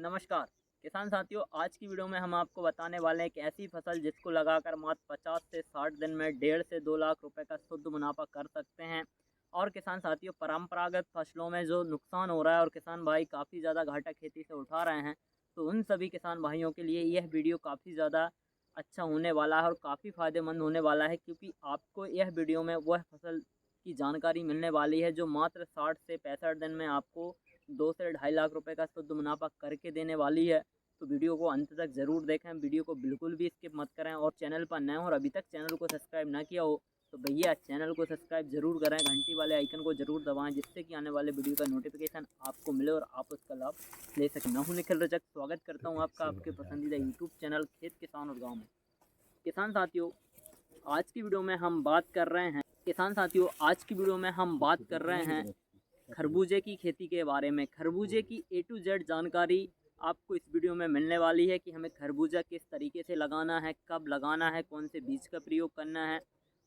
नमस्कार किसान साथियों, आज की वीडियो में हम आपको बताने वाले हैं एक ऐसी फसल जिसको लगाकर मात्र 50 से 60 दिन में 1.5 से 2 लाख रुपए का शुद्ध मुनाफा कर सकते हैं। और किसान साथियों, परंपरागत फसलों में जो नुकसान हो रहा है और किसान भाई काफ़ी ज़्यादा घाटा खेती से उठा रहे हैं, तो उन सभी किसान भाइयों के लिए यह वीडियो काफ़ी ज़्यादा अच्छा होने वाला है और काफ़ी फ़ायदेमंद होने वाला है, क्योंकि आपको यह वीडियो में वह फसल की जानकारी मिलने वाली है जो मात्र 60 से 65 दिन में आपको 2 से 2.5 लाख रुपए का शुद्ध मुनाफा करके देने वाली है। तो वीडियो को अंत तक ज़रूर देखें, वीडियो को बिल्कुल भी स्किप मत करें। और चैनल पर नए हो और अभी तक चैनल को सब्सक्राइब ना किया हो तो भैया चैनल को सब्सक्राइब ज़रूर करें, घंटी वाले आइकन को ज़रूर दबाएं, जिससे कि आने वाले वीडियो का नोटिफिकेशन आपको मिले और आप उसका लाभ ले सकें। मैं हूं निखिल रजक, स्वागत करता हूं आपका आपके पसंदीदा यूट्यूब चैनल खेत किसान और गाँव में। किसान साथियों, आज की वीडियो में हम बात कर रहे हैं खरबूजे की खेती के बारे में। खरबूजे की A to Z जानकारी आपको इस वीडियो में मिलने वाली है कि हमें खरबूजा किस तरीके से लगाना है, कब लगाना है, कौन से बीज का प्रयोग करना है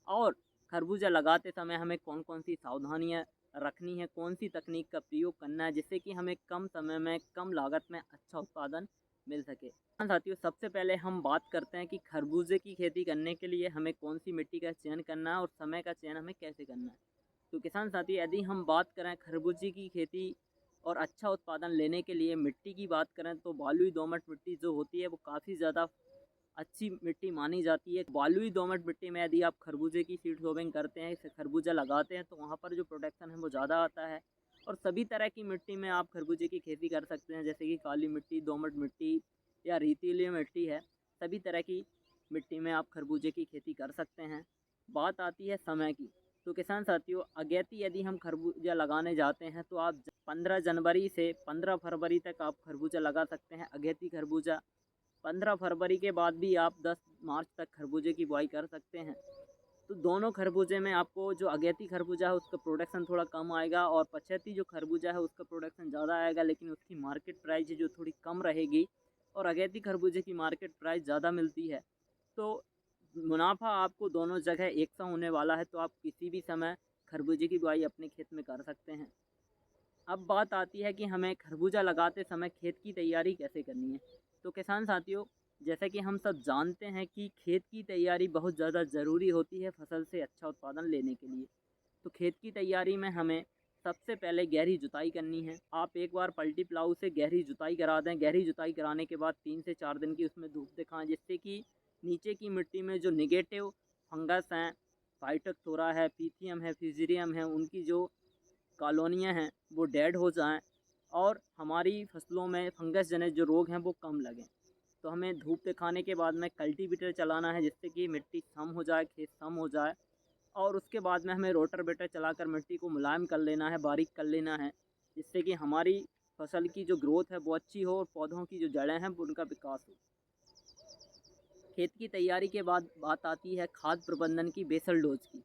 और खरबूजा लगाते समय हमें कौन कौन सी सावधानियां रखनी है, कौन सी तकनीक का प्रयोग करना है, जिससे कि हमें कम समय में कम लागत में अच्छा उत्पादन मिल सके। हाँ साथियों, सबसे पहले हम बात करते हैं कि खरबूजे की खेती करने के लिए हमें कौन सी मिट्टी का चयन करना है और समय का चयन हमें कैसे करना है। तो किसान साथी, यदि हम बात करें खरबूजे की खेती और अच्छा उत्पादन लेने के लिए मिट्टी की बात करें, तो बालुई दोमट मिट्टी जो होती है वो काफ़ी ज़्यादा अच्छी मिट्टी मानी जाती है। बालुई दोमट मिट्टी में यदि आप खरबूजे की सीड सोविंग करते हैं, खरबूजा लगाते हैं, तो वहाँ पर जो प्रोडक्शन है वो ज़्यादा आता है। और सभी तरह की मिट्टी में आप खरबूजे की खेती कर सकते हैं, जैसे कि काली मिट्टी, दोमट मिट्टी या रेतीली मिट्टी है। सभी तरह की मिट्टी में आप खरबूजे की खेती कर सकते हैं। बात आती है समय की, तो किसान साथियों, अगेती यदि हम खरबूजा लगाने जाते हैं तो आप 15 जनवरी से 15 फरवरी तक आप खरबूजा लगा सकते हैं। अगेती खरबूजा 15 फरवरी के बाद भी आप 10 मार्च तक खरबूजे की बुआई कर सकते हैं। तो दोनों खरबूजे में आपको जो अगेती खरबूजा है उसका प्रोडक्शन थोड़ा कम आएगा और पछेती जो खरबूजा है उसका प्रोडक्शन ज़्यादा आएगा, लेकिन उसकी मार्केट प्राइस जो थोड़ी कम रहेगी। और अगेती खरबूजे की मार्केट प्राइस ज़्यादा मिलती है, तो मुनाफा आपको दोनों जगह एक सा होने वाला है। तो आप किसी भी समय खरबूजे की बुआई अपने खेत में कर सकते हैं। अब बात आती है कि हमें खरबूजा लगाते समय खेत की तैयारी कैसे करनी है। तो किसान साथियों, जैसा कि हम सब जानते हैं कि खेत की तैयारी बहुत ज़्यादा ज़रूरी होती है फसल से अच्छा उत्पादन लेने के लिए। तो खेत की तैयारी में हमें सबसे पहले गहरी जुताई करनी है। आप एक बार पल्टी प्लाऊ से गहरी जुताई करा दें। गहरी जुताई कराने के बाद 3 से 4 दिन की उसमें धूप दिखाएं, जिससे कि नीचे की मिट्टी में जो निगेटिव फंगस हैं, फाइटोथोरा है, पीथियम है, फिजीरियम है, उनकी जो कॉलोनियाँ हैं वो डेड हो जाएं और हमारी फसलों में फंगस जनित जो रोग हैं वो कम लगें। तो हमें धूप दिखाने के बाद में कल्टीवेटर चलाना है, जिससे कि मिट्टी सम हो जाए, खेत सम हो जाए। और उसके बाद में हमें रोटावेटर चलाकर मिट्टी को मुलायम कर लेना है, बारीक कर लेना है, जिससे कि हमारी फसल की जो ग्रोथ है वो अच्छी हो और पौधों की जो जड़ें हैं वो उनका विकास हो। खेत की तैयारी के बाद बात आती है खाद प्रबंधन की, बेसल डोज की।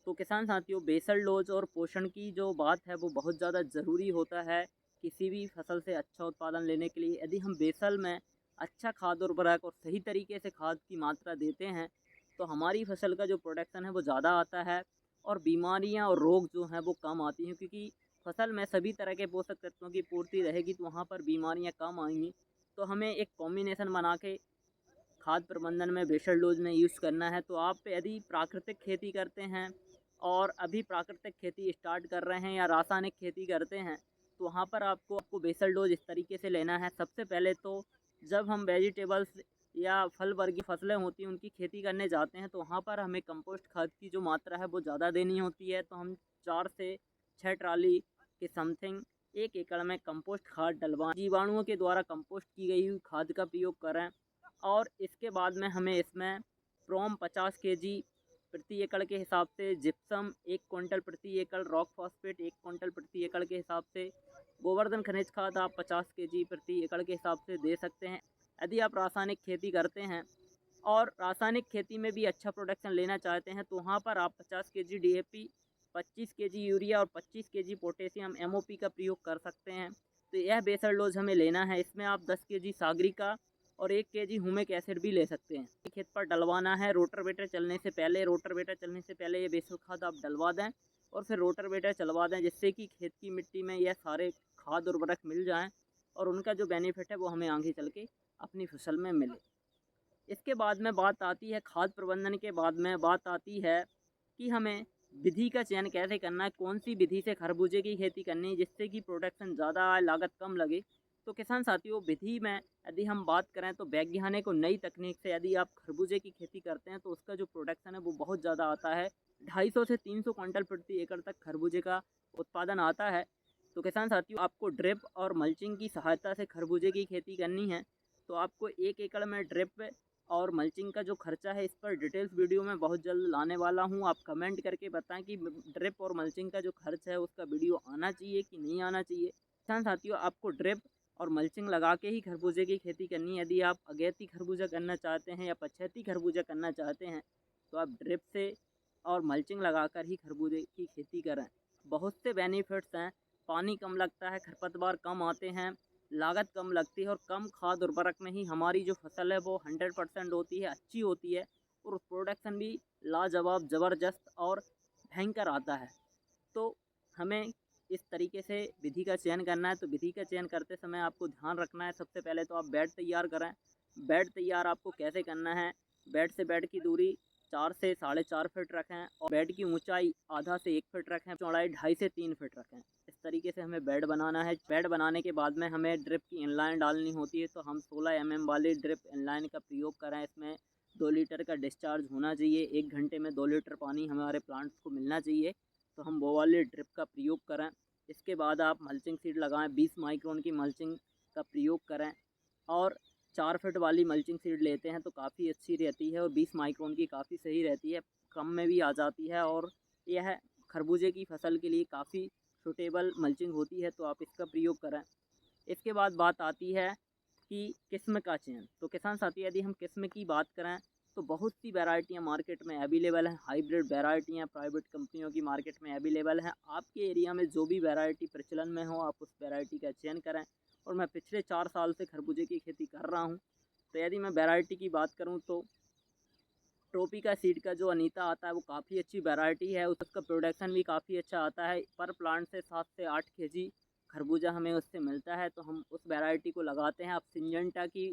तो किसान साथियों, बेसल डोज और पोषण की जो बात है वो बहुत ज़्यादा ज़रूरी होता है किसी भी फसल से अच्छा उत्पादन लेने के लिए। यदि हम बेसल में अच्छा खाद उर्वरक और सही तरीके से खाद की मात्रा देते हैं तो हमारी फसल का जो प्रोडक्शन है वो ज़्यादा आता है और बीमारियां और रोग जो हैं वो कम आती हैं, क्योंकि फसल में सभी तरह के पोषक तत्वों की पूर्ति रहेगी तो वहाँ पर बीमारियां कम आएंगी। तो हमें एक कॉम्बिनेशन बना के खाद प्रबंधन में बेसल डोज में यूज़ करना है। तो आप यदि प्राकृतिक खेती करते हैं और अभी प्राकृतिक खेती स्टार्ट कर रहे हैं या रासायनिक खेती करते हैं, तो वहाँ पर आपको बेसल डोज इस तरीके से लेना है। सबसे पहले तो जब हम वेजिटेबल्स या फल वर्गीय फसलें होती हैं उनकी खेती करने जाते हैं, तो वहाँ पर हमें कंपोस्ट खाद की जो मात्रा है वो ज़्यादा देनी होती है। तो हम 4 से 6 ट्राली के समथिंग 1 एकड़ में कंपोस्ट खाद डलवाएं। जीवाणुओं के द्वारा कंपोस्ट की गई हुई खाद का प्रयोग करें। और इसके बाद में हमें इसमें प्रोम 50 केजी प्रति एकड़ के हिसाब से, जिप्सम 1 क्विंटल प्रति एकड़, रॉक फॉस्फेट 1 क्विंटल प्रति एकड़ के हिसाब से, गोवर्धन खनिज खाद आप 50 केजी प्रति एकड़ के हिसाब से दे सकते हैं। यदि आप रासायनिक खेती करते हैं और रासायनिक खेती में भी अच्छा प्रोडक्शन लेना चाहते हैं, तो वहाँ पर आप 50 केजी DAP, 25 केजी यूरिया और 25 केजी पोटेशियम MOP का प्रयोग कर सकते हैं। तो यह बेसल डोज हमें लेना है। इसमें आप 10 केजी सागरिका और 1 केजी ह्यूमिक एसिड भी ले सकते हैं। खेत पर डलवाना है रोटावेटर चलने से पहले। रोटावेटर चलने से पहले ये बेसल खाद आप डलवा दें और फिर रोटावेटर चलवा दें, जिससे कि खेत की मिट्टी में यह सारे खाद उर्वरक मिल जाएं और उनका जो बेनिफिट है वो हमें आगे चल के अपनी फसल में मिले। इसके बाद में बात आती है खाद प्रबंधन के बाद में बात आती है कि हमें विधि का चयन कैसे करना है, कौन सी विधि से खरबूजे की खेती करनी है जिससे कि प्रोडक्शन ज़्यादा आए, लागत कम लगे। तो किसान साथियों, विधि में यदि हम बात करें तो वैज्ञानिक और नई तकनीक से यदि आप खरबूजे की खेती करते हैं तो उसका जो प्रोडक्शन है वो बहुत ज़्यादा आता है। 250 से 300 क्विंटल प्रति एकड़ तक खरबूजे का उत्पादन आता है। तो किसान साथियों, आपको ड्रिप और मल्चिंग की सहायता से खरबूजे की खेती करनी है तो आपको 1 एकड़ में ड्रिप और मल्चिंग का जो खर्चा है इस पर डिटेल्स वीडियो में बहुत जल्द लाने वाला हूं। आप कमेंट करके बताएं कि ड्रिप और मल्चिंग का जो खर्च है उसका वीडियो आना चाहिए कि नहीं आना चाहिए। किसान साथियों, आपको ड्रिप और मल्चिंग लगा के ही खरबूजे की खेती करनी है। यदि आप अगेती खरबूजा करना चाहते हैं या पछेती खरबूजा करना चाहते हैं तो आप ड्रिप से और मल्चिंग लगाकर ही खरबूजे की खेती करें। बहुत से बेनिफिट्स हैं, पानी कम लगता है, खरपतवार कम आते हैं, लागत कम लगती है और कम खाद उर्वरक में ही हमारी जो फसल है वो 100% होती है, अच्छी होती है और प्रोडक्शन भी लाजवाब, ज़बरदस्त और भयंकर आता है। तो हमें इस तरीके से विधि का चयन करना है। तो विधि का चयन करते समय आपको ध्यान रखना है, सबसे पहले तो आप बेड तैयार करें। बेड तैयार आपको कैसे करना है, बेड से बेड की दूरी 4 से 4.5 फीट रखें और बेड की ऊंचाई आधा से 1 फीट रखें, चौड़ाई 2.5 से 3 फीट रखें। इस तरीके से हमें बेड बनाना है। बेड बनाने के बाद में हमें ड्रिप की इनलाइन डालनी होती है, तो हम 16 mm वाली ड्रिप इनलाइन का प्रयोग करें। इसमें 2 लीटर का डिस्चार्ज होना चाहिए, 1 घंटे में 2 लीटर पानी हमारे प्लांट्स को मिलना चाहिए, तो हम वो वाली ड्रिप का प्रयोग करें। इसके बाद आप मल्चिंग सीड लगाएं, 20 माइक्रोन की मल्चिंग का प्रयोग करें और 4 फीट वाली मल्चिंग सीड लेते हैं तो काफ़ी अच्छी रहती है और 20 माइक्रोन की काफ़ी सही रहती है, कम में भी आ जाती है और यह खरबूजे की फसल के लिए काफ़ी सूटेबल मल्चिंग होती है, तो आप इसका प्रयोग करें। इसके बाद बात आती है कि किस्म का चयन। तो किसान साथी, यदि हम किस्म की बात करें तो बहुत सी वैरायटियां मार्केट में अवेलेबल हैं, हाइब्रिड वैरायटियां प्राइवेट कंपनियों की मार्केट में अवेलेबल हैं। आपके एरिया में जो भी वैरायटी प्रचलन में हो आप उस वैरायटी का चयन करें। और मैं पिछले 4 साल से खरबूजे की खेती कर रहा हूं, तो यदि मैं वैरायटी की बात करूं तो ट्रोपिका सीड का जो अनीता आता है वो काफ़ी अच्छी वैरायटी है, उसका प्रोडक्शन भी काफ़ी अच्छा आता है। पर प्लांट से 7 से 8 केजी खरबूजा हमें उससे मिलता है, तो हम उस वैरायटी को लगाते हैं। अब सिंजेंटा की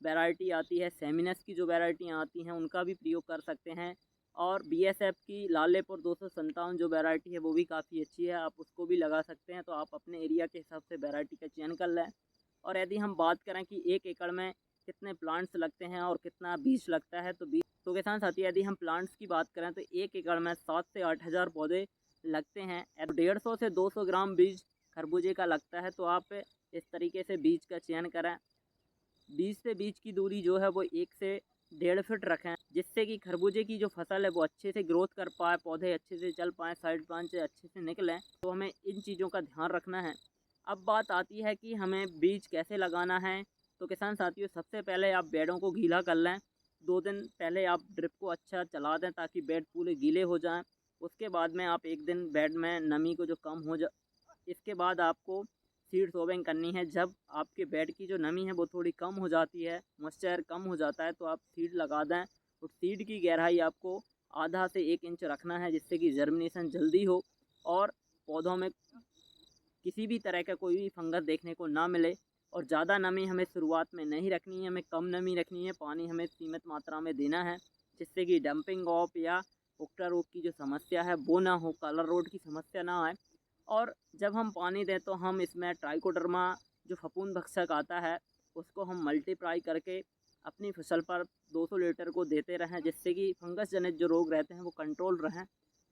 वैरायटी आती है, सेमिनस की जो वैरायटियाँ आती हैं उनका भी प्रयोग कर सकते हैं और बीएसएफ की लालेपुर 257 जो वैरायटी है वो भी काफ़ी अच्छी है, आप उसको भी लगा सकते हैं। तो आप अपने एरिया के हिसाब से वैरायटी का चयन कर लें। और यदि हम बात करें कि 1 एकड़ में कितने प्लांट्स लगते हैं और कितना बीज लगता है, तो किसान साथी, यदि हम प्लांट्स की बात करें तो 1 एकड़ में 7 से 8 हज़ार पौधे लगते हैं। 150 से 200 ग्राम बीज खरबूजे का लगता है, तो आप इस तरीके से बीज का चयन करें। बीज से बीज की दूरी जो है वो 1 से 1.5 फीट रखें, जिससे कि खरबूजे की जो फसल है वो अच्छे से ग्रोथ कर पाए, पौधे अच्छे से चल पाएँ, साइड ब्रांच अच्छे से निकलें। तो हमें इन चीज़ों का ध्यान रखना है। अब बात आती है कि हमें बीज कैसे लगाना है। तो किसान साथियों, सबसे पहले आप बेडों को गीला कर लें। 2 दिन पहले आप ड्रिप को अच्छा चला दें ताकि बेड पूरे गीले हो जाएं। उसके बाद में आप 1 दिन बेड में नमी को जो कम हो जा इसके बाद आपको सीड सोविंग करनी है। जब आपके बेड की जो नमी है वो थोड़ी कम हो जाती है, मॉइस्चर कम हो जाता है, तो आप सीड लगा दें। और सीड की गहराई आपको आधा से 1 इंच रखना है, जिससे कि जर्मिनेशन जल्दी हो और पौधों में किसी भी तरह का कोई भी फंगस देखने को ना मिले। और ज़्यादा नमी हमें शुरुआत में नहीं रखनी है, हमें कम नमी रखनी है, पानी हमें सीमित मात्रा में देना है, जिससे कि डंपिंग ऑफ या उक्टा रोग की जो समस्या है वो ना हो, कलर रोड की समस्या ना आए। और जब हम पानी दें तो हम इसमें ट्राइकोडर्मा जो फफूंद भक्षक आता है उसको हम मल्टीप्लाई करके अपनी फसल पर 200 लीटर को देते रहें, जिससे कि फंगस जनित जो रोग रहते हैं वो कंट्रोल रहें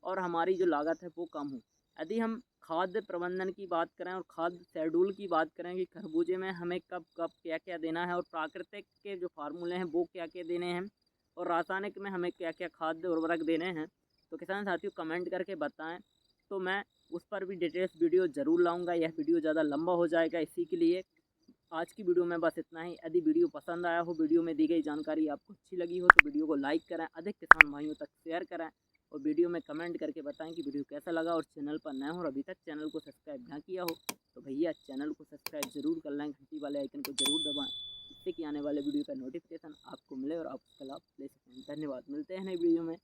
और हमारी जो लागत है वो कम हो। यदि हम खाद्य प्रबंधन की बात करें और खाद्य शेड्यूल की बात करें कि खरबूजे में हमें कब कब क्या क्या देना है और प्राकृतिक के जो फार्मूले हैं वो क्या क्या देने हैं और रासायनिक में हमें क्या क्या खाद्य उर्वरक देने हैं, तो किसान साथियों कमेंट करके बताएं, तो मैं उस पर भी डिटेल्स वीडियो ज़रूर लाऊंगा। यह वीडियो ज़्यादा लंबा हो जाएगा, इसी के लिए आज की वीडियो में बस इतना ही। यदि वीडियो पसंद आया हो, वीडियो में दी गई जानकारी आपको अच्छी लगी हो, तो वीडियो को लाइक करें, अधिक किसान भाइयों तक शेयर करें और वीडियो में कमेंट करके बताएं कि वीडियो कैसा लगा। और चैनल पर नए हो और अभी तक चैनल को सब्सक्राइब ना किया हो तो भैया चैनल को सब्सक्राइब ज़रूर कर लें, घंटी वाले आइकन को ज़रूर दबाएँ, जिससे कि आने वाले वीडियो का नोटिफिकेशन आपको मिले और आप उसका लाभ ले सकें। धन्यवाद, मिलते हैं नई वीडियो में,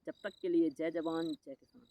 जब तक के लिए जय जवान जय किसान।